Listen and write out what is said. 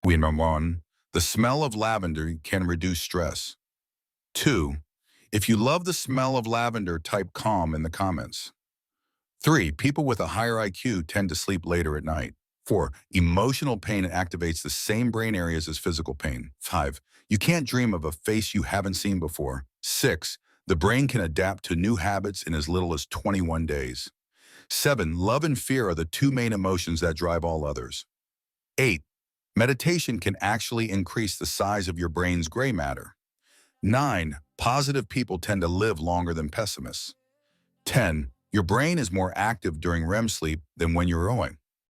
Number 1. The smell of lavender can reduce stress. 2. If you love the smell of lavender, type calm in the comments. 3. People with a higher IQ tend to sleep later at night. 4. Emotional pain activates the same brain areas as physical pain. 5. You can't dream of a face you haven't seen before. 6. The brain can adapt to new habits in as little as 21 days. 7. Love and fear are the two main emotions that drive all others. 8. Meditation can actually increase the size of your brain's gray matter. 9. Positive people tend to live longer than pessimists. 10. Your brain is more active during REM sleep than when you're rowing.